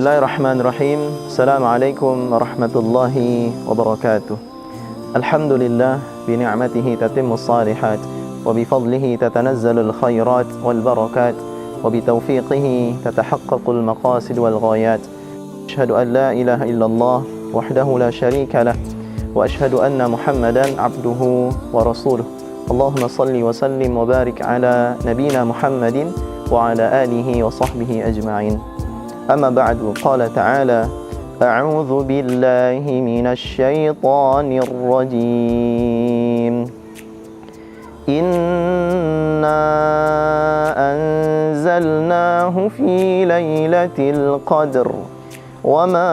Bismillahirrahmanirrahim. Assalamualaikum warahmatullahi wabarakatuh. Alhamdulillah bi ni'matihi tatimmus shalihat wa bi fadlihi tatanazzalul khairat wal barakat wa bi tawfiqihi tatahaqqaqul maqasid wal ghayat. Asyhadu an la ilaha illallah wahdahu la syarika lah wa asyhadu anna Muhammadan abduhu wa rasuluh. Allahumma salli wa sallim wa barik ala nabiyyina Muhammadin wa ala alihi wa sahbihi ajma'in. أما بعد قال تعالى أعوذ بالله من الشيطان الرجيم إنا أنزلناه في ليلة القدر وما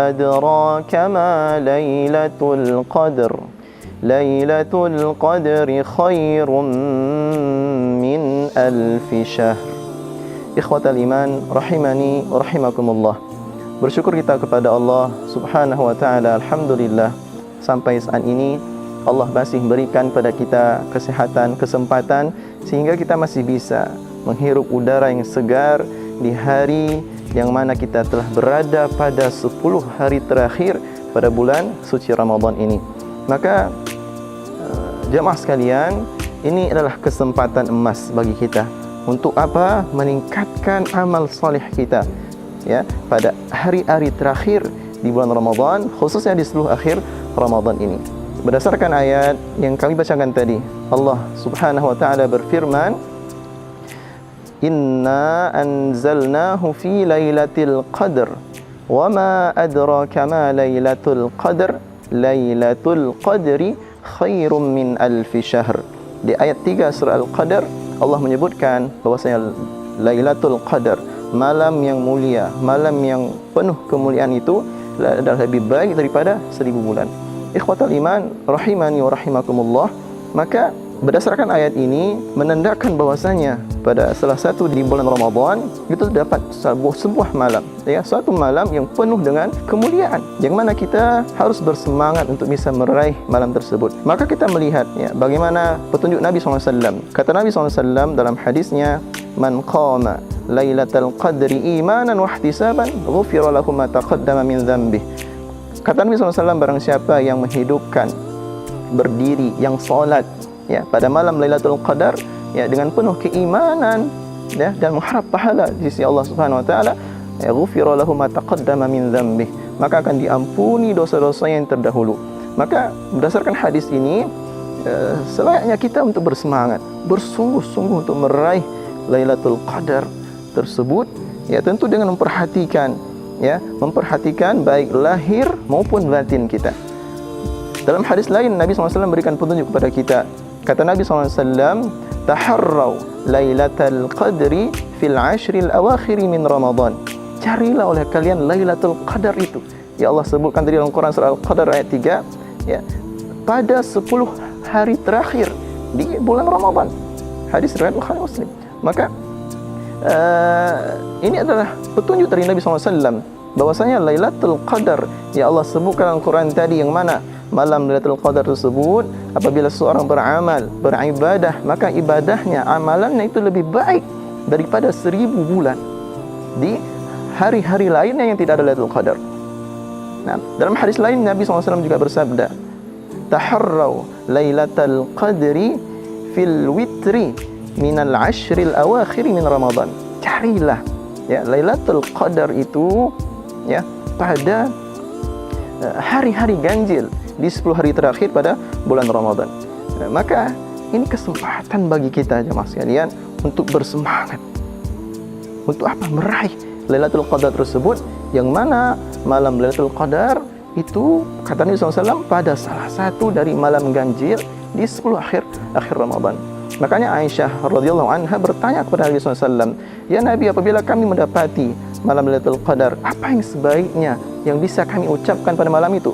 أدراك ما ليلة القدر ليلة القدر خير من ألف شهر. Ikhwatal iman, rahimani wa rahimakumullah. Bersyukur kita kepada Allah subhanahu wa ta'ala. Alhamdulillah, sampai saat ini Allah masih berikan pada kita kesehatan, kesempatan, sehingga kita masih bisa menghirup udara yang segar di hari yang mana kita telah berada pada 10 hari terakhir pada bulan suci Ramadan ini. Maka jemaah sekalian, ini adalah kesempatan emas bagi kita. Untuk apa? Meningkatkan amal salih kita, ya, pada hari-hari terakhir di bulan Ramadan, khususnya di seluruh akhir Ramadan ini. Berdasarkan ayat yang kami bacakan tadi, Allah Subhanahu wa taala berfirman, "Inna anzalnahu fi lailatul qadr wa ma adraka ma lailatul qadr lailatul qadri khairum min alfi syahr." Di ayat 3 surah Al-Qadr, Allah menyebutkan bahwasanya Lailatul Qadar, malam yang mulia, malam yang penuh kemuliaan itu adalah lebih baik daripada 1000 bulan. Ikhwatal iman, rahimani wa rahimakumullah. Maka berdasarkan ayat ini menandakan bahwasanya pada salah satu di bulan Ramadan itu dapat sebuah malam, ya, suatu malam yang penuh dengan kemuliaan, yang mana kita harus bersemangat untuk bisa meraih malam tersebut. Maka kita melihat, ya, bagaimana petunjuk Nabi SAW. Kata Nabi SAW dalam hadisnya, "Man qama lailatal qadri imanan wa ihtisaban ghufira lahu ma taqaddama min dzambih." Kata Nabi SAW, barang siapa yang menghidupkan, berdiri, yang salat, ya, pada malam Lailatul Qadar, ya, dengan penuh keimanan, ya, dan mengharap pahala di sisi Allah Subhanahu wa taala, ya, ghufira lahu ma taqaddama min dzambih, maka akan diampuni dosa-dosa yang terdahulu. Maka berdasarkan hadis ini, selayaknya kita untuk bersemangat, bersungguh-sungguh untuk meraih Lailatul Qadar tersebut, ya, tentu dengan memperhatikan baik lahir maupun batin kita. Dalam hadis lain Nabi SAW berikan petunjuk kepada kita. Kata Nabi SAW, "Taharraw lailatal qadri fil ashril awakhir min Ramadan." Carilah oleh kalian Lailatul Qadar itu. Ya, Allah sebutkan tadi dalam Quran surah Al-Qadar ayat 3, ya, pada 10 hari terakhir di bulan Ramadan. Hadis riwayat Bukhari Muslim. Maka ini adalah petunjuk dari Nabi SAW bahwasanya Lailatul Qadar, ya, Allah sebutkan dalam Quran tadi, yang mana malam Lailatul Qadar tersebut apabila seorang beramal, beribadah, maka ibadahnya, amalannya itu lebih baik daripada 1000 bulan di hari-hari lainnya yang tidak ada Lailatul Qadar. Nah, dalam hadis lain Nabi SAW juga bersabda, "Taharraw Lailatul Qadri fil witri minal ashril awakhir min Ramadan." Carilah, ya, Lailatul Qadar itu, ya, pada hari-hari ganjil di 10 hari terakhir pada bulan Ramadan. Maka ini kesempatan bagi kita, jemaah sekalian, untuk bersemangat. Untuk apa? Meraih Lailatul Qadar tersebut, yang mana malam Lailatul Qadar itu, kata Nabi SAW, pada salah satu dari malam ganjil di 10 akhir Ramadan. Makanya Aisyah radhiyallahu anha bertanya kepada Nabi SAW, "Ya Nabi, apabila kami mendapati malam Lailatul Qadar, apa yang sebaiknya yang bisa kami ucapkan pada malam itu?"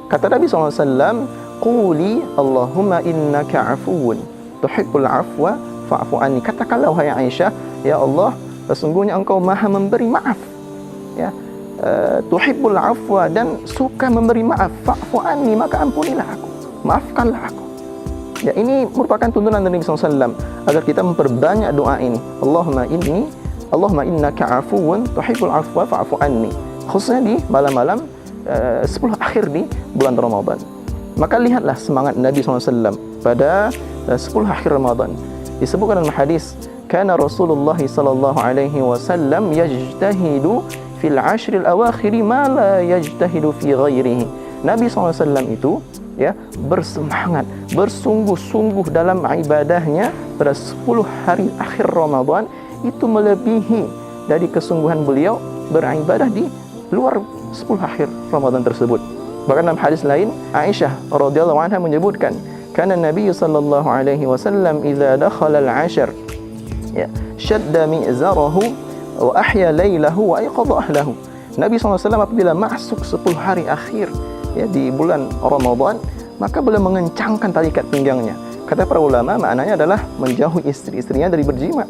Kata Nabi SAW, "Quli Allahumma innaka afuwun tuhibbul afwa fa'fu anni." Katakanlah, wahai Aisyah, ya Allah, sesungguhnya engkau maha memberi maaf, ya, tuhibbul afwa, dan suka memberi maaf, fa'fu anni, maka ampunilah aku, maafkanlah aku. Ya, ini merupakan tuntunan dari Nabi SAW agar kita memperbanyak doa ini. Allahumma inni Allahumma innaka afuwun tuhibbul afwa fa'fu anni. Khususnya di malam-malam 10 akhir di bulan Ramadan. Maka lihatlah semangat Nabi SAW pada 10 akhir Ramadan. Disebutkan dalam hadis, kana Rasulullah sallallahu alaihi wasallam yajtahidu fil ashril awakhir ma la yajtahidu fi ghairihi. Nabi SAW itu ya bersemangat, bersungguh-sungguh dalam ibadahnya pada 10 hari akhir Ramadan, itu melebihi dari kesungguhan beliau beribadah di luar 10 akhir Ramadan tersebut. Bahkan dalam hadis lain, Aisyah radhiyallahu anha menyebutkan, kana Nabi sallallahu alaihi wasallam idza dakhala al-ashr ya shadda mi'zarahu wa ahya lailahu wa ayqadha ahlahu. Nabi SAW apabila masuk 10 hari akhir ya di bulan Ramadan, maka beliau mengencangkan tali ikat pinggangnya. Kata para ulama, maknanya adalah menjauhi istri-istrinya dari berjima,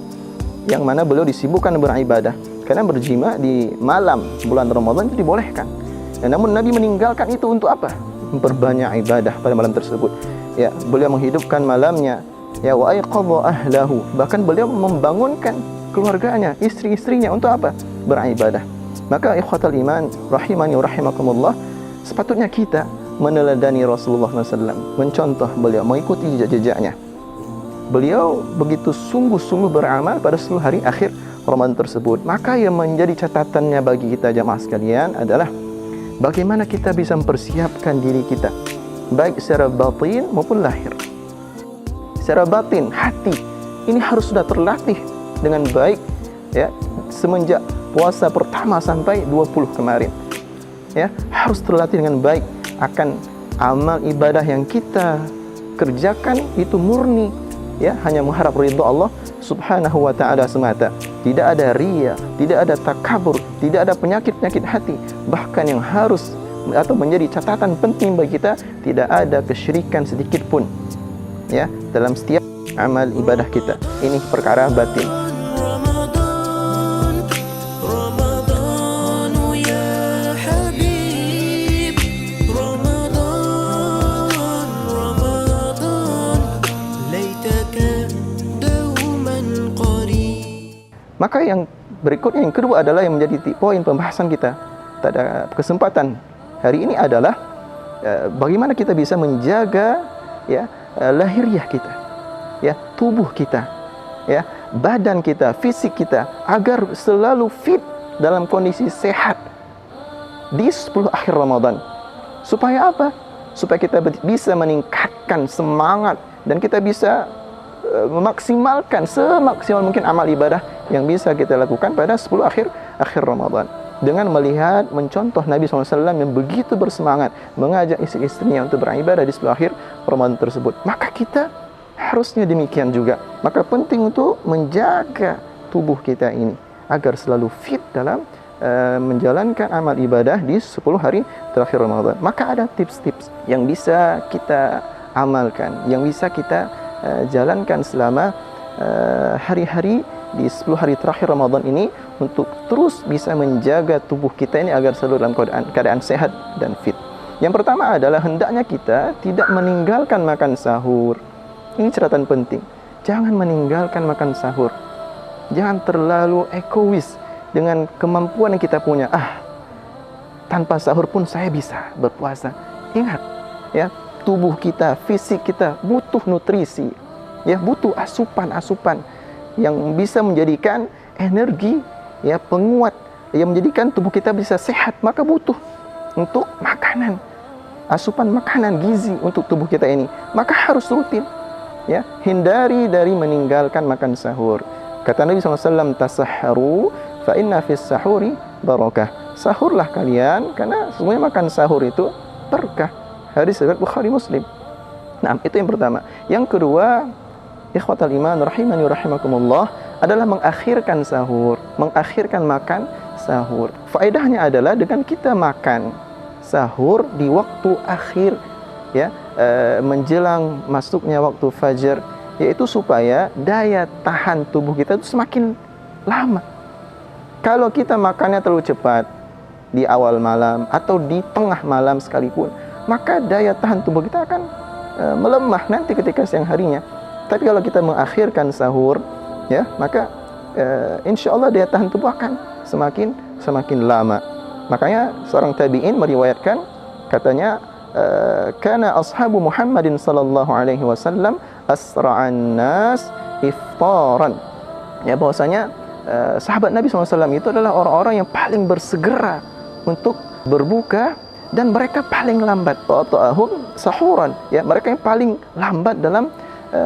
yang mana beliau disibukkan beribadah. Karena berjima di malam bulan Ramadan itu dibolehkan. Ya, namun Nabi meninggalkan itu untuk apa? Memperbanyak ibadah pada malam tersebut. Ya, beliau menghidupkan malamnya. Ya, wa ayqadha ahlahu. Bahkan beliau membangunkan keluarganya, istri-istrinya untuk apa? Beribadah. Maka ikhwatal iman rahimani wa rahimakumullah, sepatutnya kita meneladani Rasulullah SAW, mencontoh beliau, mengikuti jejak-jejaknya. Beliau begitu sungguh-sungguh beramal pada 10 hari akhir Ramadan tersebut. Maka yang menjadi catatannya bagi kita jamaah sekalian adalah bagaimana kita bisa mempersiapkan diri kita, baik secara batin maupun lahir. Secara batin, hati ini harus sudah terlatih dengan baik ya, semenjak puasa pertama sampai 20 kemarin. Ya, harus terlatih dengan baik akan amal ibadah yang kita kerjakan itu murni ya, hanya mengharap ridha Allah Subhanahu wa ta'ala semata. Tidak ada riya, tidak ada takabur, tidak ada penyakit-penyakit hati. Bahkan yang harus atau menjadi catatan penting bagi kita, tidak ada kesyirikan sedikit pun ya dalam setiap amal ibadah kita. Ini perkara batin. Maka yang berikutnya, yang kedua adalah yang menjadi poin pembahasan kita pada kesempatan hari ini adalah bagaimana kita bisa menjaga ya lahiriah kita, ya tubuh kita, ya badan kita, fisik kita agar selalu fit dalam kondisi sehat di 10 akhir Ramadan. Supaya apa? Supaya kita bisa meningkatkan semangat dan kita bisa memaksimalkan semaksimal mungkin amal ibadah yang bisa kita lakukan pada 10 akhir Ramadan, dengan melihat, mencontoh Nabi SAW yang begitu bersemangat mengajak istri-istrinya untuk beribadah di 10 akhir Ramadan tersebut. Maka kita harusnya demikian juga. Maka penting untuk menjaga tubuh kita ini agar selalu fit dalam menjalankan amal ibadah di 10 hari terakhir Ramadan. Maka ada tips-tips yang bisa kita amalkan, yang bisa kita jalankan selama hari-hari di 10 hari terakhir Ramadan ini untuk terus bisa menjaga tubuh kita ini agar selalu dalam keadaan sehat dan fit. Yang pertama adalah hendaknya kita tidak meninggalkan makan sahur. Ini catatan penting. Jangan meninggalkan makan sahur. Jangan terlalu egois dengan kemampuan yang kita punya. Tanpa sahur pun saya bisa berpuasa. Ingat, ya, tubuh kita, fisik kita butuh nutrisi, ya, butuh asupan-asupan yang bisa menjadikan energi, ya, penguat, yang menjadikan tubuh kita bisa sehat. Maka butuh untuk makanan, asupan makanan gizi untuk tubuh kita ini. Maka harus rutin, ya, hindari dari meninggalkan makan sahur. Kata Nabi SAW, tasahharu fa inna fis sahuri barakah. Sahurlah kalian karena semuanya makan sahur itu berkah. Hadis riwayat Bukhari Muslim. Nah, itu yang pertama. Yang kedua, ikhwatal iman rahimani wa rahimakumullah, adalah mengakhirkan sahur, mengakhirkan makan sahur. Faedahnya adalah dengan kita makan sahur di waktu akhir, ya, menjelang masuknya waktu fajar, yaitu supaya daya tahan tubuh kita itu semakin lama. Kalau kita makannya terlalu cepat di awal malam atau di tengah malam sekalipun, maka daya tahan tubuh kita akan melemah nanti ketika siang harinya. Tapi kalau kita mengakhirkan sahur, ya, maka insya Allah daya tahan tubuh akan semakin lama. Makanya seorang tabi'in meriwayatkan, katanya, kana ashabu Muhammadin sallallahu alaihi wasallam asra'an nas iftaran. Ya, bahwasanya sahabat Nabi SAW itu adalah orang-orang yang paling bersegera untuk berbuka, dan mereka paling lambat, ta'ahum sahuran, ya, mereka yang paling lambat dalam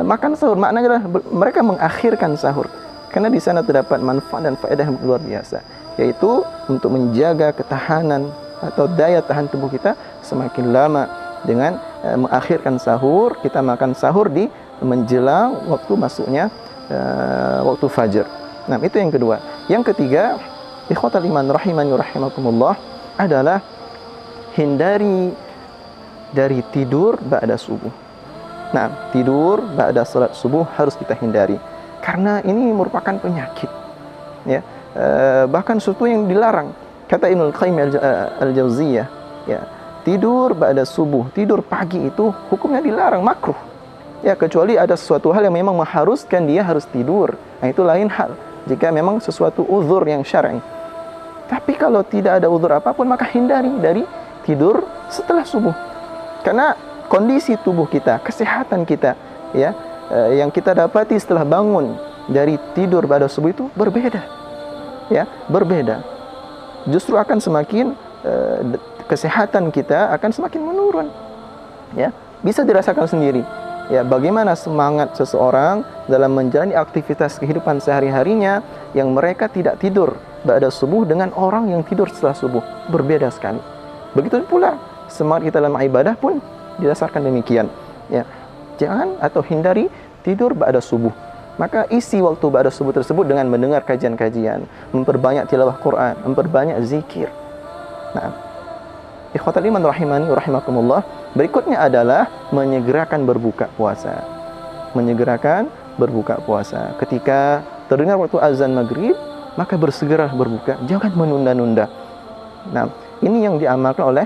makan sahur. Maknanya adalah mereka mengakhirkan sahur, karena di sana terdapat manfaat dan faedah yang luar biasa, yaitu untuk menjaga ketahanan atau daya tahan tubuh kita semakin lama dengan mengakhirkan sahur. Kita makan sahur di menjelang waktu masuknya waktu fajar. Nah, itu yang kedua. Yang ketiga, ikhwatal iman rahimani rahimakumullah, adalah hindari dari tidur ba'da subuh. Nah, tidur ba'da salat subuh harus kita hindari, karena ini merupakan penyakit, ya. Bahkan sesuatu yang dilarang. Kata Ibnul Qayyim al-Jauziyah, ya, tidur ba'da subuh, tidur pagi itu hukumnya dilarang, makruh. Ya, kecuali ada sesuatu hal yang memang mengharuskan dia harus tidur. Nah, itu lain hal, jika memang sesuatu uzur yang syar'i. Tapi kalau tidak ada uzur apapun, maka hindari dari tidur setelah subuh. Karena kondisi tubuh kita, kesehatan kita, ya, yang kita dapati setelah bangun dari tidur pada subuh itu berbeda. Ya, berbeda. Justru akan semakin kesehatan kita akan semakin menurun. Ya, bisa dirasakan sendiri. Ya, bagaimana semangat seseorang dalam menjalani aktivitas kehidupan sehari-harinya yang mereka tidak tidur ba'da subuh dengan orang yang tidur setelah subuh, berbeda sekali. Begitu pula semangat kita dalam ibadah pun didasarkan demikian. Ya, jangan atau hindari tidur ba'da subuh. Maka isi waktu ba'da subuh tersebut dengan mendengar kajian-kajian, memperbanyak tilawah Quran, memperbanyak zikir. Nah, ikhwatal iman rahimani rahimakumullah, berikutnya adalah menyegerakan berbuka puasa. Menyegerakan berbuka puasa. Ketika terdengar waktu azan maghrib, maka bersegera berbuka, jangan menunda-nunda. Nah, ini yang diamalkan oleh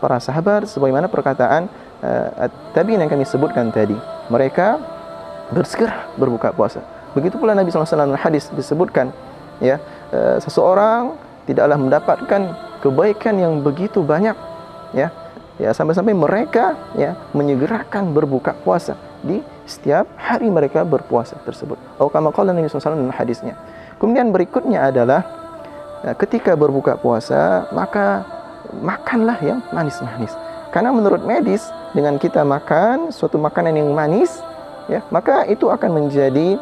para sahabat, sebagaimana perkataan tabi'in yang kami sebutkan tadi. Mereka bersegera berbuka puasa. Begitu pula Nabi SAW dalam hadis disebutkan, ya, seseorang tidaklah mendapatkan kebaikan yang begitu banyak, ya, sampai-sampai mereka, ya, menyegerakan berbuka puasa di setiap hari mereka berpuasa tersebut. Atau kama qala Nabi SAW dalam hadisnya. Kemudian berikutnya adalah ketika berbuka puasa, maka makanlah yang manis-manis. Karena menurut medis, dengan kita makan suatu makanan yang manis, ya, maka itu akan menjadi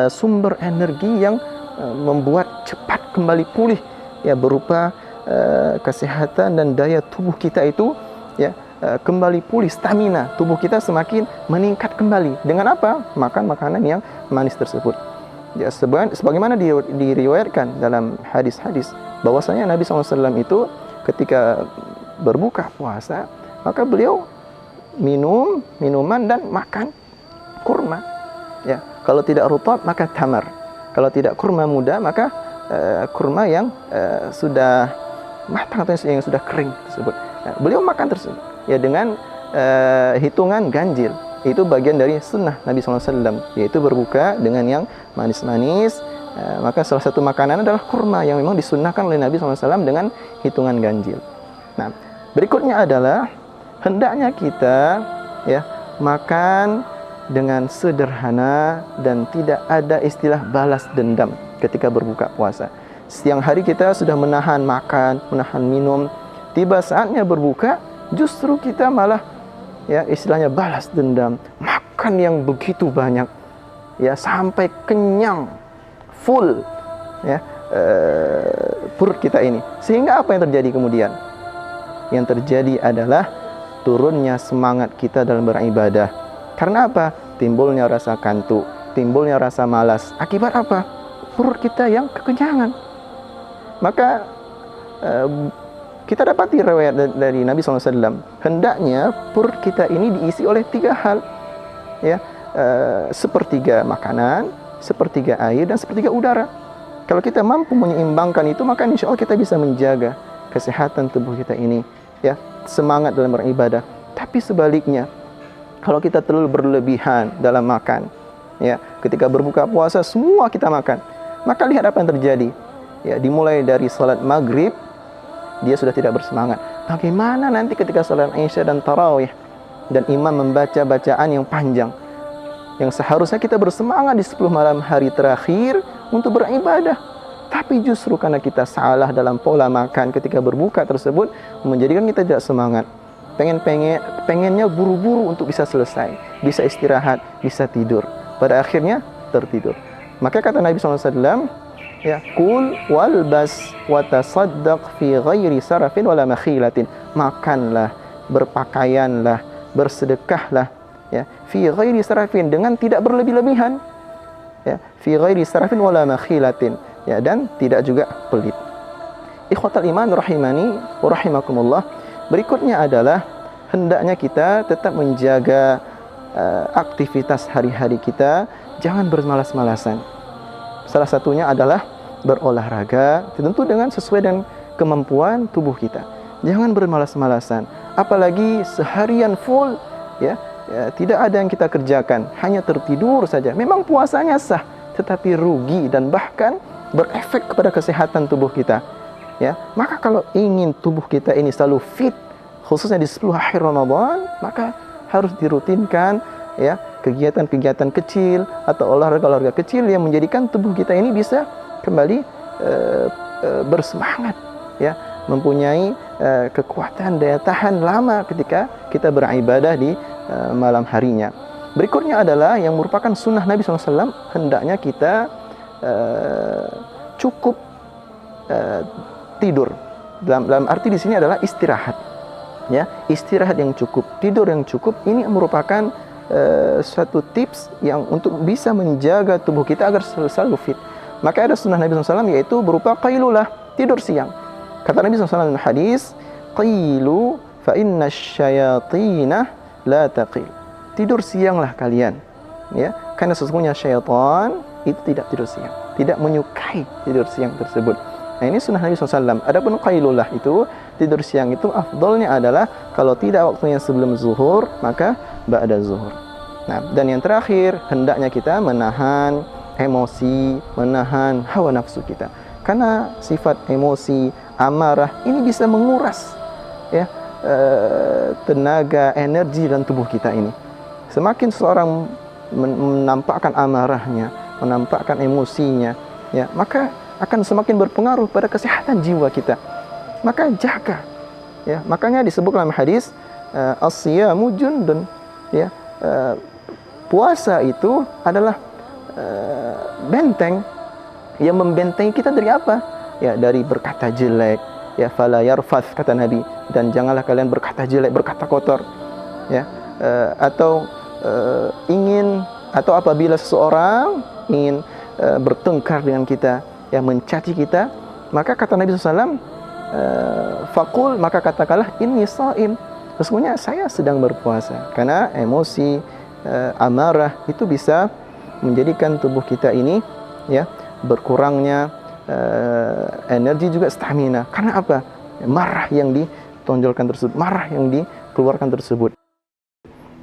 sumber energi yang membuat cepat kembali pulih, ya, berupa kesehatan dan daya tubuh kita itu, ya, kembali pulih, stamina tubuh kita semakin meningkat kembali. Dengan apa? Makan makanan yang manis tersebut. Ya, sebagaimana diriwayatkan dalam hadis-hadis bahwasanya Nabi SAW itu ketika berbuka puasa, maka beliau minum minuman dan makan kurma. Ya, kalau tidak rutab maka tamar. Kalau tidak kurma muda maka kurma yang sudah matang atau yang sudah kering tersebut. Nah, beliau makan tersebut, ya, dengan hitungan ganjil. Itu bagian dari sunnah Nabi SAW, yaitu berbuka dengan yang manis-manis. Maka salah satu makanan adalah kurma yang memang disunnahkan oleh Nabi SAW dengan hitungan ganjil. Nah, berikutnya adalah hendaknya kita, ya, makan dengan sederhana dan tidak ada istilah balas dendam ketika berbuka puasa. Siang hari kita sudah menahan makan, menahan minum, tiba saatnya berbuka, justru kita malah, ya, istilahnya balas dendam, makan yang begitu banyak, ya, sampai kenyang, full, ya, perut kita ini. Sehingga apa yang terjadi kemudian? Yang terjadi adalah turunnya semangat kita dalam beribadah. Karena apa? Timbulnya rasa kantuk, timbulnya rasa malas. Akibat apa? Perut kita yang kekenyangan. Maka kita dapati riwayat dari Nabi SAW, hendaknya perut kita ini diisi oleh 3 hal, ya, sepertiga makanan, sepertiga air, dan sepertiga udara. Kalau kita mampu menyeimbangkan itu, maka insya Allah kita bisa menjaga kesehatan tubuh kita ini, ya, semangat dalam beribadah. Tapi sebaliknya, kalau kita terlalu berlebihan dalam makan, ya, ketika berbuka puasa semua kita makan, Maka lihat apa yang terjadi. Ya, dimulai dari salat maghrib, dia sudah tidak bersemangat. Bagaimana nanti ketika salat Isya dan tarawih dan imam membaca bacaan yang panjang, yang seharusnya kita bersemangat di 10 malam hari terakhir untuk beribadah, tapi justru karena kita salah dalam pola makan ketika berbuka tersebut, menjadikan kita tidak semangat. Pengennya buru-buru untuk bisa selesai, bisa istirahat, bisa tidur. Pada akhirnya tertidur. Maka kata Nabi SAW, ya, qul walbas wa tasaddaq fi ghairi sarafin wala makhilatin. Makanlah, berpakaianlah, bersedekahlah, ya, fi ghairi sarafin, dengan tidak berlebih-lebihan, ya, fi ghairi sarafin wala makhilatin, ya, dan tidak juga pelit. Ikhwatal iman rahimani wa rahimakumullah. Berikutnya adalah hendaknya kita tetap menjaga aktivitas hari-hari kita, jangan bermalas-malasan. Salah satunya adalah berolahraga, tentu dengan sesuai dengan kemampuan tubuh kita. Jangan bermalas-malasan, apalagi seharian full, ya, tidak ada yang kita kerjakan, hanya tertidur saja. Memang puasanya sah, tetapi rugi dan bahkan berefek kepada kesehatan tubuh kita. Ya, maka kalau ingin tubuh kita ini selalu fit, khususnya di 10 akhir Ramadan, maka harus dirutinkan, ya, kegiatan-kegiatan kecil atau olahraga-olahraga kecil yang menjadikan tubuh kita ini bisa kembali bersemangat, ya, mempunyai kekuatan daya tahan lama ketika kita beribadah di malam harinya. Berikutnya adalah yang merupakan sunnah Nabi SAW, hendaknya kita cukup tidur. Dalam arti di sini adalah istirahat, ya, istirahat yang cukup, tidur yang cukup. Ini merupakan suatu tips yang untuk bisa menjaga tubuh kita agar selalu fit. Maka ada sunnah Nabi SAW, yaitu berupa qailulah, tidur siang. Kata Nabi SAW dalam hadis, qailu fa inna syayatina la taqil. Tidur sianglah kalian, ya, karena sesungguhnya syaitan itu tidak tidur siang, tidak menyukai tidur siang tersebut. Nah, ini sunnah Nabi SAW. Adapun qailullah itu, tidur siang itu afdolnya adalah kalau tidak waktunya sebelum zuhur, maka ba'da zuhur. Nah, dan yang terakhir, hendaknya kita menahan emosi, menahan hawa nafsu kita. Karena sifat emosi, amarah ini bisa menguras, ya, tenaga, energi dalam tubuh kita ini. Semakin seseorang menampakkan amarahnya, menampakkan emosinya, ya, maka akan semakin berpengaruh pada kesehatan jiwa kita. Maka jaga, ya. Makanya disebut dalam hadis as-siyamu jundun, ya, puasa itu adalah benteng yang membentengi kita dari apa? Ya, dari berkata jelek, ya, fala yarfath kata Nabi, dan janganlah kalian berkata jelek, berkata kotor, ya, atau ingin, atau apabila seseorang ingin bertengkar dengan kita, ya, mencaci kita, maka kata Nabi SAW, faqul, maka katakanlah inni shaim, sesungguhnya saya sedang berpuasa. Karena emosi, amarah itu bisa menjadikan tubuh kita ini, ya, berkurangnya energi juga stamina. Karena apa? Marah yang ditonjolkan tersebut, marah yang dikeluarkan tersebut.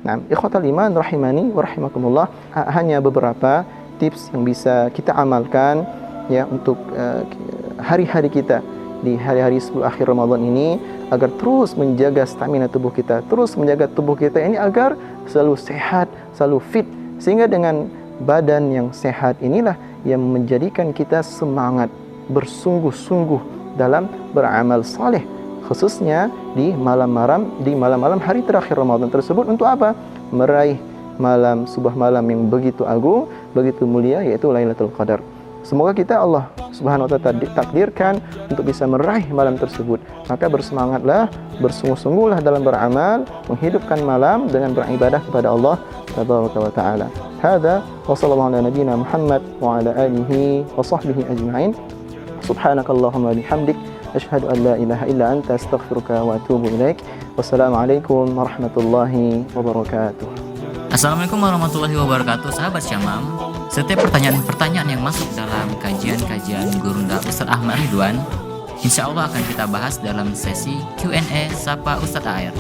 Nah, ikhwatal iman rahimani wa rahimakumullah, hanya beberapa tips yang bisa kita amalkan, ya, untuk hari-hari kita di hari-hari 10 akhir Ramadan ini, agar terus menjaga stamina tubuh kita, terus menjaga tubuh kita ini agar selalu sehat, selalu fit, sehingga dengan badan yang sehat inilah yang menjadikan kita semangat bersungguh-sungguh dalam beramal saleh, khususnya di malam-malam hari terakhir Ramadan tersebut. Untuk apa? Meraih sebuah malam yang begitu agung, begitu mulia, yaitu Lailatul Qadar. Semoga kita Allah Subhanahu wa taala takdirkan untuk bisa meraih malam tersebut. Maka bersemangatlah, bersungguh-sungguhlah dalam beramal, menghidupkan malam dengan beribadah kepada Allah tabaraka wa taala. Hadza wa sallallahu ala nabiyyina Muhammad wa ala alihi wa sahbihi ajma'in. Subhanakallahumma bihamdik, asyhadu an la ilaha illa anta, astaghfiruka wa atubu ilaik. Wassalamualaikum warahmatullahi wabarakatuh. Assalamualaikum warahmatullahi wabarakatuh, sahabat Syamam. Setiap pertanyaan-pertanyaan yang masuk dalam kajian-kajian Gurunda Ustadz Ahmad Ridwan, insya Allah akan kita bahas dalam sesi Q&A Sapa Ustadz AR.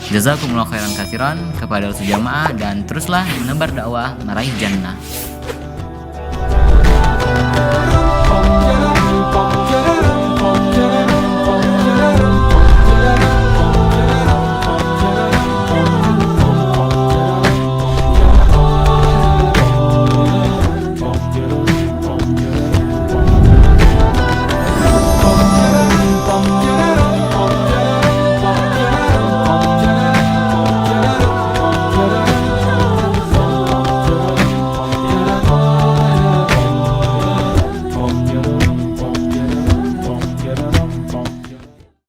Jazakumullah khairan katsiran kepada seluruh jamaah, dan teruslah menebar dakwah meraih jannah.